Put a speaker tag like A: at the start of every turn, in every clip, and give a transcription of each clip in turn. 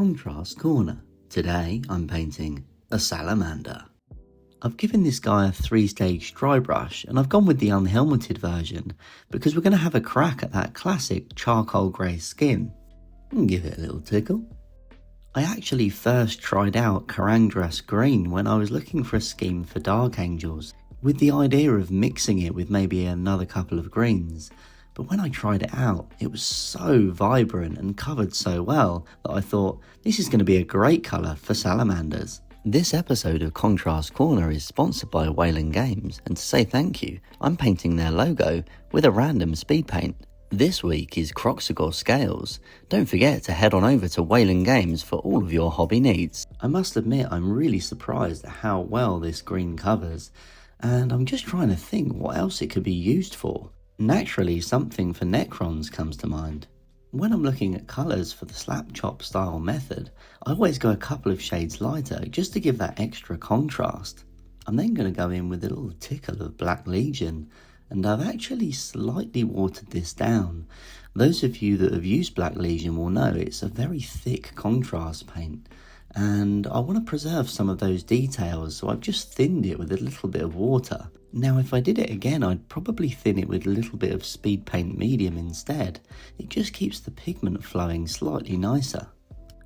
A: Contrast Corner. Today I'm painting a salamander. I've given this guy a 3-stage dry brush and I've gone with the unhelmeted version because we're going to have a crack at that classic charcoal grey skin and give it a little tickle. I actually first tried out Karandras Green when I was looking for a scheme for Dark Angels with the idea of mixing it with maybe another couple of greens. But when I tried it out, it was so vibrant and covered so well that I thought this is going to be a great colour for salamanders. This episode of Contrast Corner is sponsored by Wayland Games, and to say thank you, I'm painting their logo with a random speed paint. This week is Croxagore Scales. Don't forget to head on over to Wayland Games for all of your hobby needs. I must admit I'm really surprised at how well this green covers, and I'm just trying to think what else it could be used for. Naturally, something for Necrons comes to mind. When I'm looking at colours for the Slapchop style method, I always go a couple of shades lighter just to give that extra contrast. I'm then going to go in with a little tickle of Black Legion, and I've actually slightly watered this down. Those of you that have used Black Legion will know it's a very thick contrast paint, and I want to preserve some of those details, so I've just thinned it with a little bit of water. Now if I did it again, I'd probably thin it with a little bit of speed paint medium instead. It just keeps the pigment flowing slightly nicer.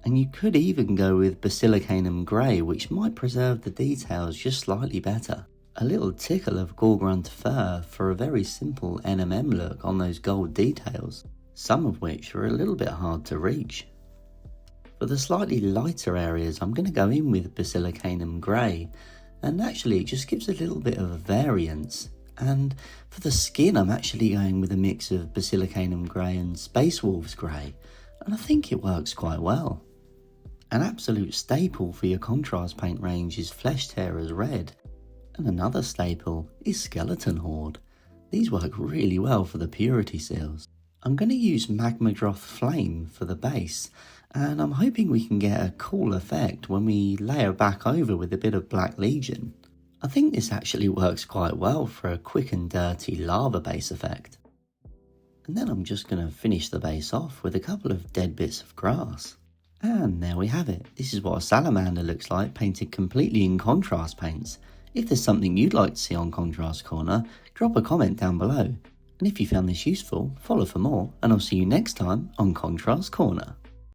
A: And you could even go with Basilicanum Grey, which might preserve the details just slightly better. A little tickle of GoreGrunta Fur for a very simple NMM look on those gold details, some of which are a little bit hard to reach. For the slightly lighter areas, I'm going to go in with Basilicanum Grey, and actually it just gives a little bit of a variance. And for the skin, I'm actually going with a mix of Basilicanum Grey and Space Wolves Grey, and I think it works quite well. An absolute staple for your contrast paint range is Flesh Tearers Red, and another staple is Skeleton Horde. These work really well for the purity seals. I'm going to use Magmadroth Flame for the base, and I'm hoping we can get a cool effect when we layer back over with a bit of Black Legion. I think this actually works quite well for a quick and dirty lava base effect. And then I'm just going to finish the base off with a couple of dead bits of grass. And there we have it. This is what a salamander looks like painted completely in contrast paints. If there's something you'd like to see on Contrast Corner, drop a comment down below. And if you found this useful, follow for more, and I'll see you next time on Contrast Corner.